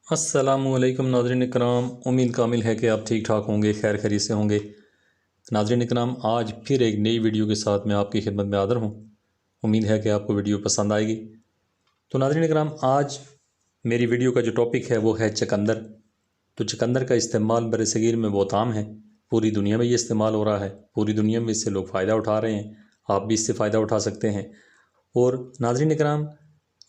अस्सलामुअलैकुम नाज़रीन इकराम। उम्मीद कामिल है कि आप ठीक ठाक होंगे, खैर खैरियत से होंगे। नाज़रीन इकराम, आज फिर एक नई वीडियो के साथ मैं आपकी खिदमत में हाज़िर हूँ। उम्मीद है कि आपको वीडियो पसंद आएगी। तो नाज़रीन इकराम, आज मेरी वीडियो का जो टॉपिक है वो है चकंदर। तो चकंदर का इस्तेमाल बरसगीर में बहुत आम है, पूरी दुनिया में ये इस्तेमाल हो रहा है, पूरी दुनिया में इससे लोग फ़ायदा उठा रहे हैं। आप भी इससे फ़ायदा उठा सकते हैं। और नाज़रीन इकराम,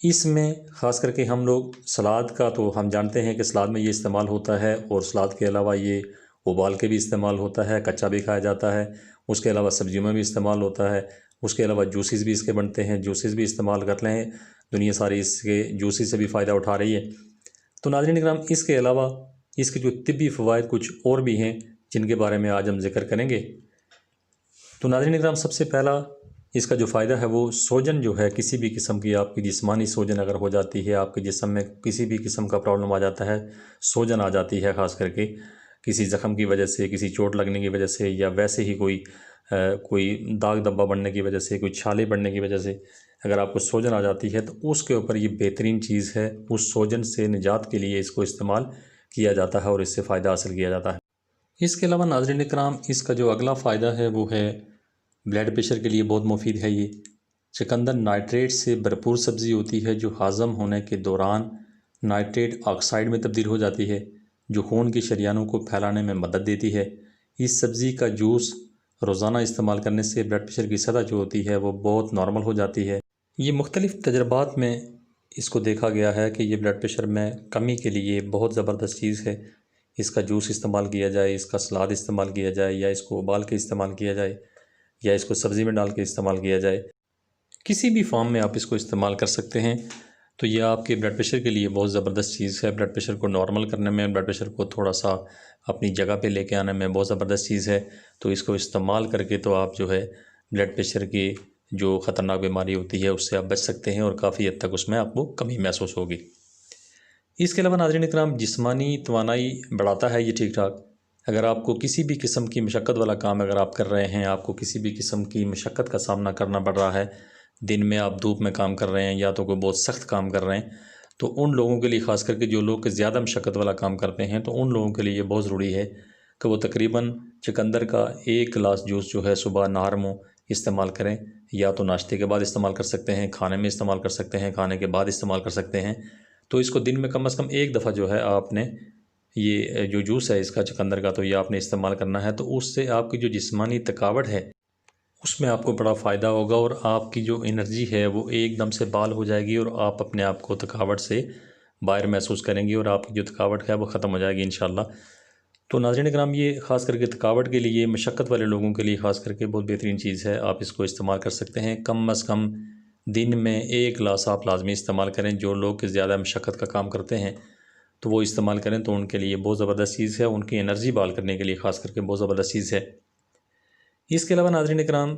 इसमें ख़ास करके हम लोग सलाद का तो हम जानते हैं कि सलाद में ये इस्तेमाल होता है, और सलाद के अलावा ये उबाल के भी इस्तेमाल होता है, कच्चा भी खाया जाता है। उसके अलावा सब्जियों में भी इस्तेमाल होता है। उसके अलावा जूसेस भी इसके बनते हैं, जूसेस भी इस्तेमाल कर रहे हैं। दुनिया सारी इसके जूसेस से भी फ़ायदा उठा रही है। तो नाज़रीन इकराम, इसके अलावा इसके जो तिब्बी फ़वाइद कुछ और भी हैं जिनके बारे में आज हम जिक्र करेंगे। तो नाज़रीन इकराम, सबसे पहला इसका जो फ़ायदा है वो सोजन जो है, किसी भी किस्म की आपकी जिस्मानी सोजन अगर हो जाती है, आपके जिस्म में किसी भी किस्म का प्रॉब्लम आ जाता है, सोजन आ जाती है, ख़ास करके किसी ज़ख़म की वजह से, किसी चोट लगने की वजह से, या वैसे ही कोई दाग धब्बा बढ़ने की वजह से, कोई छाले बढ़ने की वजह से अगर आपको सोजन आ जाती है, तो उसके ऊपर ये बेहतरीन चीज़ है। उस सोजन से निजात के लिए इसको इस्तेमाल किया जाता है और इससे फ़ायदा हासिल किया जाता है। इसके अलावा नाज़रीन इकराम, इसका जो अगला फ़ायदा है वो है ब्लड प्रेशर के लिए बहुत मुफीद है। ये चुकंदर नाइट्रेट से भरपूर सब्ज़ी होती है, जो हज़म होने के दौरान नाइट्रेट ऑक्साइड में तब्दील हो जाती है, जो खून की शरीयानों को फैलाने में मदद देती है। इस सब्ज़ी का जूस रोज़ाना इस्तेमाल करने से ब्लड प्रेशर की सतह जो होती है वो बहुत नॉर्मल हो जाती है। ये मुख्तलिफ़ तजर्बात में इसको देखा गया है कि ये ब्लड प्रेशर में कमी के लिए बहुत ज़बरदस्त चीज़ है। इसका जूस इस्तेमाल किया जाए, इसका सलाद इस्तेमाल किया जाए, या इसको उबाल के इस्तेमाल किया जाए, या इसको सब्ज़ी में डाल के इस्तेमाल किया जाए, किसी भी फॉर्म में आप इसको इस्तेमाल कर सकते हैं। तो यह आपके ब्लड प्रेशर के लिए बहुत ज़बरदस्त चीज़ है। ब्लड प्रेशर को नॉर्मल करने में, ब्लड प्रेशर को थोड़ा सा अपनी जगह पे लेके आने में बहुत ज़बरदस्त चीज़ है। तो इसको इस्तेमाल करके तो आप जो है ब्लड प्रेशर की जो ख़तरनाक बीमारी होती है उससे आप बच सकते हैं, और काफ़ी हद तक उसमें आपको कमी महसूस होगी। इसके अलावा नाज़रीन इकराम, जिस्मानी तवानाई बढ़ाता है ये ठीक ठाक। अगर आपको किसी भी किस्म की मशक्क़त वाला काम अगर आप कर रहे हैं, आपको किसी भी किस्म की मशक्क़त का सामना करना पड़ रहा है, दिन में आप धूप में काम कर रहे हैं, या तो कोई बहुत सख्त काम कर रहे हैं, तो उन लोगों के लिए, ख़ास करके जो लोग ज़्यादा मशक्क़त वाला काम करते हैं, तो उन लोगों के लिए ये बहुत ज़रूरी है कि वो तकरीबन चुकंदर का 1 गिलास जूस जो है सुबह नहर मुँह इस्तेमाल करें। या तो नाश्ते के बाद इस्तेमाल कर सकते हैं, खाने में इस्तेमाल कर सकते हैं, खाने के बाद इस्तेमाल कर सकते हैं। तो इसको दिन में कम से कम एक दफ़ा जो है आपने ये जो जूस है इसका चुकंदर का, तो ये आपने इस्तेमाल करना है। तो उससे आपकी जो जिस्मानी थकावट है उसमें आपको बड़ा फ़ायदा होगा, और आपकी जो एनर्जी है वो एकदम से बहाल हो जाएगी, और आप अपने आप को थकावट से बाहर महसूस करेंगे, और आपकी जो थकावट है वो ख़त्म हो जाएगी इंशाल्लाह। तो नाज़रीन इकराम, ये ख़ास करके थकावट के लिए, मशक्क़त वाले लोगों के लिए ख़ास करके बहुत बेहतरीन चीज़ है। आप इसको इस्तेमाल कर सकते हैं। कम अज़ कम दिन में 1 गिलास आप लाज़मी इस्तेमाल करें। जो लोग ज़्यादा मशक्क़त का काम करते हैं तो वो इस्तेमाल करें, तो उनके लिए बहुत ज़बरदस्त चीज़ है। उनकी एनर्जी बहाल करने के लिए ख़ास करके बहुत ज़बरदस्त चीज़ है। इसके अलावा नाज़रीन इकराम,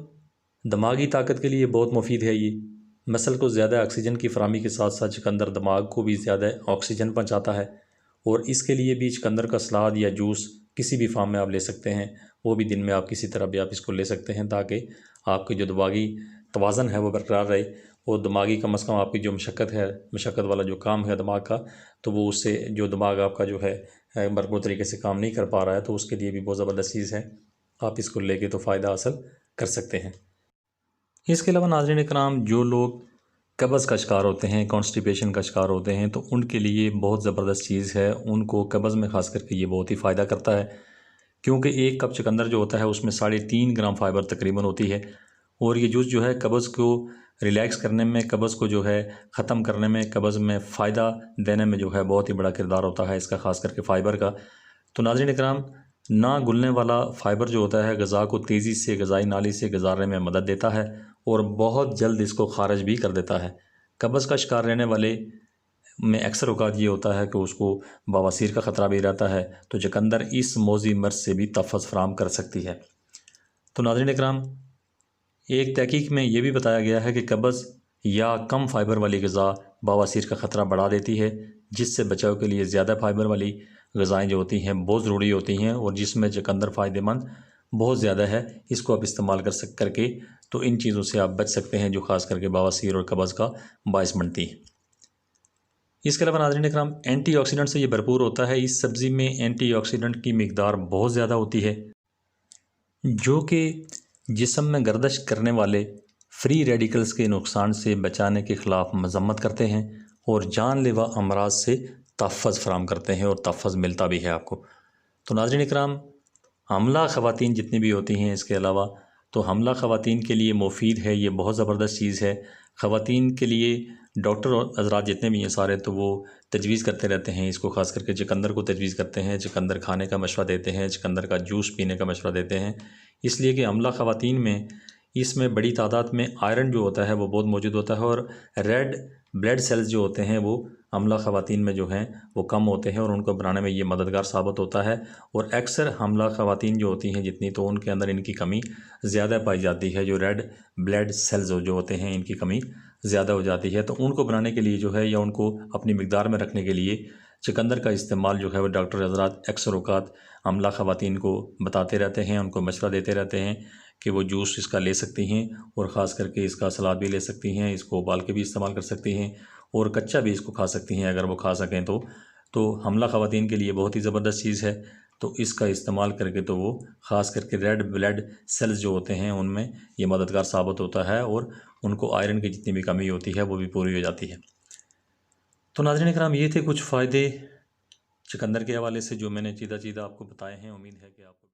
दिमागी ताकत के लिए बहुत मुफीद है ये। मसल को ज़्यादा ऑक्सीजन की फराहमी के साथ साथ चुकंदर दिमाग को भी ज़्यादा ऑक्सीजन पहुँचाता है, और इसके लिए भी चुकंदर का सलाद या जूस किसी भी फॉर्म में आप ले सकते हैं। वो भी दिन में आप किसी तरह भी आप इसको ले सकते हैं, ताकि आपकी जो दिमागी तवाज़न है वो बरकरार रहे, और दिमागी कम अज़ कम आपकी जो मशक्क़त है, मशक्क़त वाला जो काम है दिमाग का, तो वो उससे जो दिमाग आपका जो है भरपूर तरीके से काम नहीं कर पा रहा है, तो उसके लिए भी बहुत ज़बरदस्त चीज़ है। आप इसको लेके तो फ़ायदा हासिल कर सकते हैं। इसके अलावा नाज़रीन इकराम, जो लोग कब्ज़ का शिकार होते हैं, कॉन्स्टिपेशन का शिकार होते हैं, तो उनके लिए बहुत ज़बरदस्त चीज़ है। उनको कब्ज़ में ख़ास करके ये बहुत ही फ़ायदा करता है, क्योंकि 1 कप चुकंदर जो होता है उसमें 3.5 ग्राम फ़ाइबर तकरीबन होती है। और ये जूस जो है कब्ज़ को रिलैक्स करने में, कब्ज़ को जो है ख़त्म करने में, कब्ज़ में फ़ायदा देने में जो है बहुत ही बड़ा किरदार होता है इसका, ख़ास करके फ़ाइबर का। तो नाज़रीन इकराम, ना घुलने वाला फ़ाइबर जो होता है ग़िज़ा को तेज़ी से ग़िज़ाई नाली से गुज़ारने में मदद देता है, और बहुत जल्द इसको ख़ारिज भी कर देता है। कब्ज़ का शिकार रहने वाले में अक्सर औक़ात ये होता है कि उसको बवासीर का ख़तरा भी रहता है, तो चुकंदर इस मौजी मर्ज़ से भी तहफ़्फ़ुज़ फ़राहम कर सकती है। तो नाज़रीन इकराम, एक तहक़ीक़ में ये भी बताया गया है कि कब्ज़ या कम फ़ाइबर वाली ग़िज़ा बवासीर का ख़तरा बढ़ा देती है, जिससे बचाव के लिए ज़्यादा फ़ाइबर वाली ग़िज़ाएँ जो होती हैं बहुत ज़रूरी होती हैं, और जिसमें चुकंदर फ़ायदेमंद बहुत ज़्यादा है। इसको आप इस्तेमाल करके तो इन चीज़ों से आप बच सकते हैं, जो ख़ास करके बवासीर और कब्ज़ का बायस बनती हैं। इसके अलावा नाज़रीन इकराम एंटीऑक्सीडेंट से ये भरपूर होता है। इस सब्ज़ी में एंटीऑक्सीडेंट की मिकदार बहुत ज़्यादा होती है जो कि जिस्म में गर्दिश करने वाले फ्री रेडिकल्स के नुकसान से बचाने के ख़िलाफ़ मज़म्मत करते हैं और जानलेवा अमराज से तहफ़्फ़ुज़ फ़राहम करते हैं और तहफ़्फ़ुज़ मिलता भी है आपको। तो नाज़रीन इकराम हमला ख़वातीन जितनी भी होती हैं इसके अलावा, तो हमला ख़वातीन के लिए मुफ़ीद है, ये बहुत ज़बरदस्त चीज़ है। ख़वातीन के लिए डॉक्टर और हज़रात जितने भी हैं सारे, तो वो तजवीज़ करते रहते हैं इसको, ख़ास करके चुकंदर को तजवीज़ करते हैं, चुकंदर खाने का मशवरा देते हैं, चुकंदर का जूस पीने का मशवरा देते हैं, इसलिए कि हमला ख़वातीन में इसमें बड़ी तादाद में आयरन जो होता है वो बहुत मौजूद होता है और रेड ब्लड सेल्स जो होते हैं वो हमला ख़वातीन में जो हैं वो कम होते हैं और उनको बनाने में ये मददगार साबित होता है। और अक्सर हमला ख़वातीन जो होती हैं जितनी, तो उनके अंदर इनकी कमी ज़्यादा पाई जाती है, जो रेड ब्लड सेल्स जो होते हैं इनकी कमी ज़्यादा हो जाती है। तो उनको बनाने के लिए जो है, या उनको अपनी मिकदार में रखने के लिए चुकंदर का इस्तेमाल जो है वो डॉक्टर हज़रात अक्सर औक़ात हमला ख़वातीन को बताते रहते हैं, उनको मशवरा देते रहते हैं कि वो जूस इसका ले सकती हैं और ख़ास करके इसका सलाद भी ले सकती हैं, इसको उबाल के भी इस्तेमाल कर सकती हैं और कच्चा भी इसको खा सकती हैं अगर वो खा सकें तो। हमला ख़वातीन के लिए बहुत ही ज़बरदस्त चीज़ है, तो इसका इस्तेमाल करके तो वो ख़ास करके रेड ब्लड सेल्स जो होते हैं उनमें ये मददगार साबित होता है और उनको आयरन की जितनी भी कमी होती है वो भी पूरी हो जाती है। तो नाज़रीन इकराम, ये थे कुछ फ़ायदे चुकंदर के हवाले से जो मैंने चीदा आपको बताए हैं। उम्मीद है कि आपको